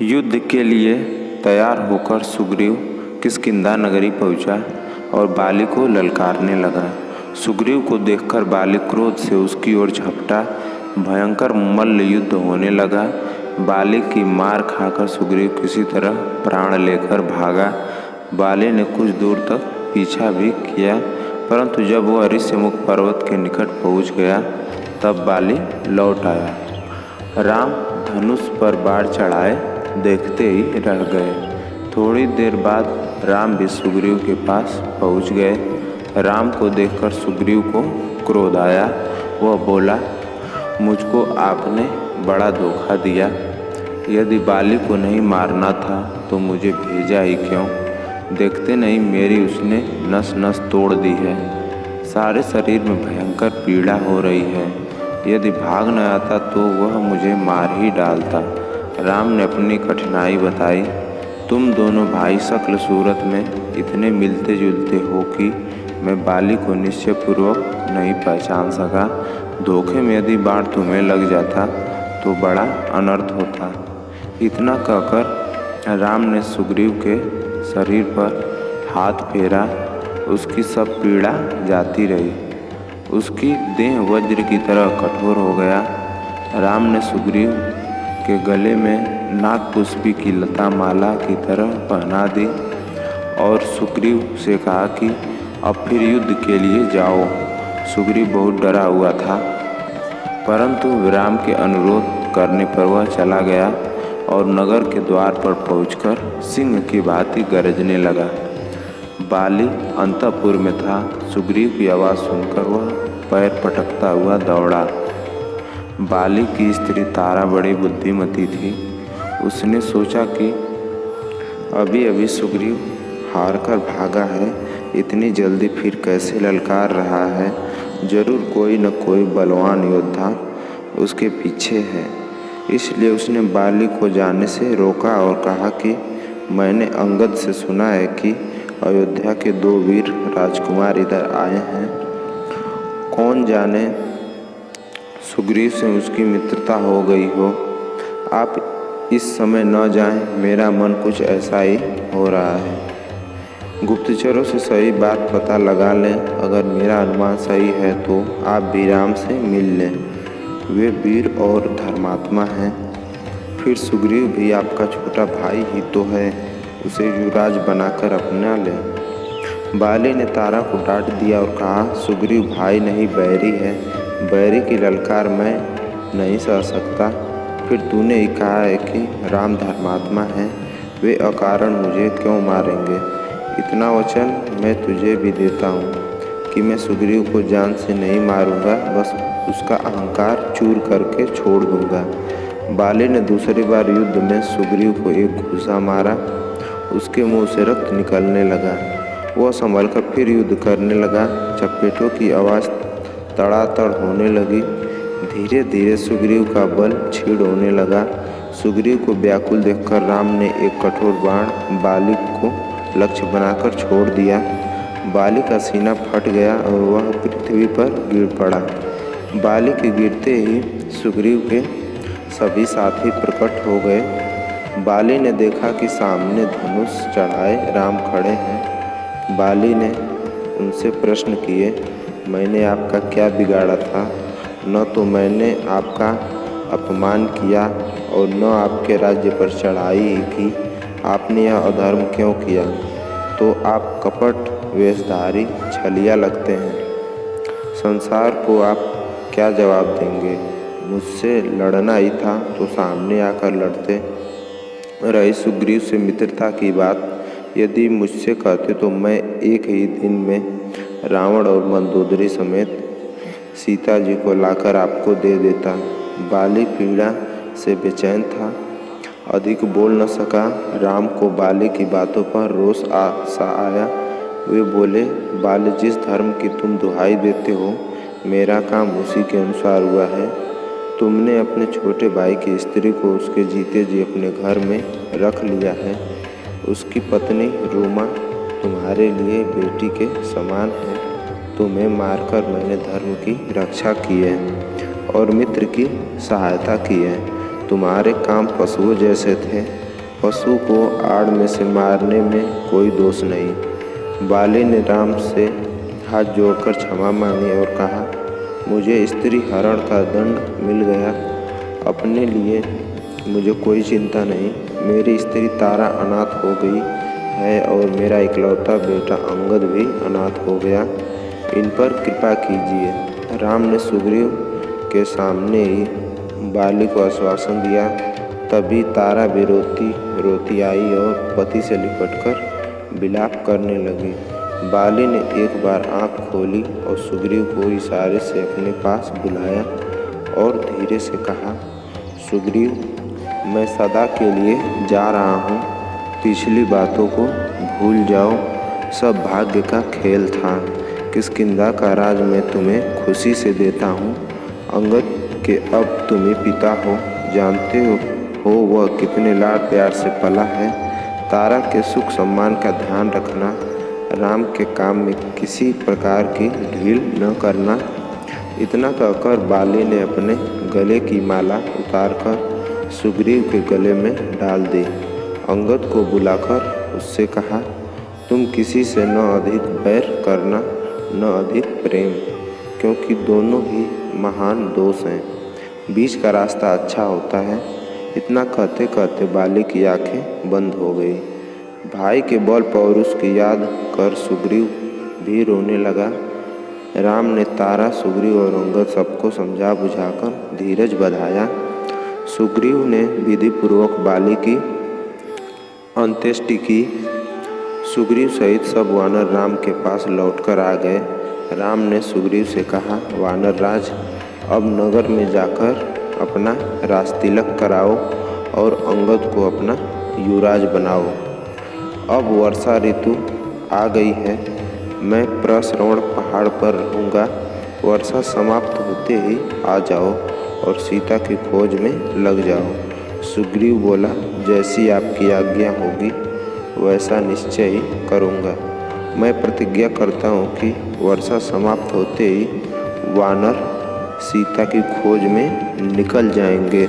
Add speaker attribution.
Speaker 1: युद्ध के लिए तैयार होकर सुग्रीव किष्किंधा नगरी पहुंचा और बाली को ललकारने लगा। सुग्रीव को देखकर बाली क्रोध से उसकी ओर झपटा। भयंकर मल्ल युद्ध होने लगा। बाली की मार खाकर सुग्रीव किसी तरह प्राण लेकर भागा। बाली ने कुछ दूर तक पीछा भी किया, परंतु जब वह ऋष्यमुख पर्वत के निकट पहुंच गया तब बाली लौट आया। राम धनुष पर बाढ़ चढ़ाए देखते ही रह गए। थोड़ी देर बाद राम भी सुग्रीव के पास पहुंच गए। राम को देखकर सुग्रीव को क्रोध आया। वह बोला, मुझको आपने बड़ा धोखा दिया। यदि बाली को नहीं मारना था तो मुझे भेजा ही क्यों? देखते नहीं मेरी उसने नस नस तोड़ दी है। सारे शरीर में भयंकर पीड़ा हो रही है। यदि भाग न आता तो वह मुझे मार ही डालता। राम ने अपनी कठिनाई बताई। तुम दोनों भाई शक्ल सूरत में इतने मिलते जुलते हो कि मैं बाली को निश्चयपूर्वक नहीं पहचान सका। धोखे में यदि बाण तुम्हें लग जाता तो बड़ा अनर्थ होता। इतना कहकर राम ने सुग्रीव के शरीर पर हाथ फेरा। उसकी सब पीड़ा जाती रही। उसकी देह वज्र की तरह कठोर हो गया। राम ने सुग्रीव के गले में नागपुष्पी की लता माला की तरह पहना दी और सुग्रीव से कहा कि अब फिर युद्ध के लिए जाओ। सुग्रीव बहुत डरा हुआ था, परंतु राम के अनुरोध करने पर वह चला गया और नगर के द्वार पर पहुंचकर सिंह की भांति गरजने लगा। बाली अंतःपुर में था। सुग्रीव की आवाज़ सुनकर वह पैर पटकता हुआ दौड़ा। बाली की स्त्री तारा बड़ी बुद्धिमती थी। उसने सोचा कि अभी अभी सुग्रीव हार कर भागा है, इतनी जल्दी फिर कैसे ललकार रहा है। जरूर कोई न कोई बलवान योद्धा उसके पीछे है। इसलिए उसने बाली को जाने से रोका और कहा कि मैंने अंगद से सुना है कि अयोध्या के 2 वीर राजकुमार इधर आए हैं। कौन जाने सुग्रीव से उसकी मित्रता हो गई हो। आप इस समय न जाएं, मेरा मन कुछ ऐसा ही हो रहा है। गुप्तचरों से सही बात पता लगा लें। अगर मेरा अनुमान सही है तो आप भी राम से मिल लें। वे वीर और धर्मात्मा हैं। फिर सुग्रीव भी आपका छोटा भाई ही तो है, उसे युवराज बनाकर अपना लें। बाली ने तारा को डांट दिया और कहा, सुग्रीव भाई नहीं बैरी है। बैरी की ललकार मैं नहीं सह सकता। फिर तूने ही कहा है कि राम धर्मात्मा है, वे अकारण मुझे क्यों मारेंगे? इतना वचन मैं तुझे भी देता हूँ कि मैं सुग्रीव को जान से नहीं मारूंगा, बस उसका अहंकार चूर करके छोड़ दूंगा। बाली ने दूसरी बार युद्ध में सुग्रीव को एक घूसा मारा। उसके मुंह से रक्त निकलने लगा। वह संभल कर फिर युद्ध करने लगा। चपेटों की आवाज़ तड़ातड़ होने लगी। धीरे धीरे सुग्रीव का बल क्षीण होने लगा। सुग्रीव को व्याकुल देखकर राम ने एक कठोर बाण बाली को लक्ष्य बनाकर छोड़ दिया। बाली का सीना फट गया और वह पृथ्वी पर गिर पड़ा। बाली के गिरते ही सुग्रीव के सभी साथी प्रकट हो गए। बाली ने देखा कि सामने धनुष चढ़ाए राम खड़े हैं। बाली ने उनसे प्रश्न किए, मैंने आपका क्या बिगाड़ा था? न तो मैंने आपका अपमान किया और न आपके राज्य पर चढ़ाई की। आपने यह अधर्म क्यों किया? तो आप कपट वेशधारी छलिया लगते हैं। संसार को आप क्या जवाब देंगे? मुझसे लड़ना ही था तो सामने आकर लड़ते। रही सुग्रीव से मित्रता की बात, यदि मुझसे कहते तो मैं एक ही दिन में रावण और मंदोदरी समेत सीता जी को लाकर आपको दे देता। बाली पीड़ा से बेचैन था, अधिक बोल न सका। राम को बाली की बातों पर रोष सा आया। वे बोले, बाली, जिस धर्म की तुम दुहाई देते हो, मेरा काम उसी के अनुसार हुआ है। तुमने अपने छोटे भाई की स्त्री को उसके जीते जी अपने घर में रख लिया है। उसकी पत्नी रूमा तुम्हारे लिए बेटी के समान है। तुम्हें मारकर मैंने धर्म की रक्षा की है और मित्र की सहायता की है। तुम्हारे काम पशुओं जैसे थे, पशु को आड़ में से मारने में कोई दोष नहीं। बाली ने राम से हाथ जोड़कर क्षमा मांगी और कहा, मुझे स्त्री हरण का दंड मिल गया। अपने लिए मुझे कोई चिंता नहीं। मेरी स्त्री तारा अनाथ हो गई है और मेरा इकलौता बेटा अंगद भी अनाथ हो गया। इन पर कृपा कीजिए। राम ने सुग्रीव के सामने ही बाली को आश्वासन दिया। तभी तारा भी रोती रोती आई और पति से लिपटकर विलाप करने लगी। बाली ने एक बार आंख खोली और सुग्रीव को इशारे से अपने पास बुलाया और धीरे से कहा, सुग्रीव, मैं सदा के लिए जा रहा हूँ। पिछली बातों को भूल जाओ। सब भाग्य का खेल था। किष्किंधा का राज मैं तुम्हें खुशी से देता हूँ। अंगद के अब तुम ही पिता हो। जानते हो वह कितने लाड प्यार से पला है। तारा के सुख सम्मान का ध्यान रखना। राम के काम में किसी प्रकार की ढील न करना। इतना कहकर बाली ने अपने गले की माला उतारकर सुग्रीव के गले में डाल दी। अंगद को बुलाकर उससे कहा, तुम किसी से न अधिक बैर करना न अधिक प्रेम, क्योंकि दोनों ही महान दोष हैं। बीच का रास्ता अच्छा होता है। इतना कहते कहते बाली की आंखें बंद हो गई। भाई के बल पौरुष की याद कर सुग्रीव भी रोने लगा। राम ने तारा, सुग्रीव और अंगद सबको समझा बुझाकर धीरज बंधाया। सुग्रीव ने विधिपूर्वक बाली की अंत्येष्टि की। सुग्रीव सहित सब वानर राम के पास लौटकर आ गए। राम ने सुग्रीव से कहा, वानर राज, अब नगर में जाकर अपना राजतिलक कराओ और अंगद को अपना युवराज बनाओ। अब वर्षा ऋतु आ गई है। मैं प्रश्रवण पहाड़ पर रहूँगा। वर्षा समाप्त होते ही आ जाओ और सीता की खोज में लग जाओ। सुग्रीव बोला, जैसी आपकी आज्ञा होगी वैसा निश्चय ही करूँगा। मैं प्रतिज्ञा करता हूँ कि वर्षा समाप्त होते ही वानर सीता की खोज में निकल जाएंगे।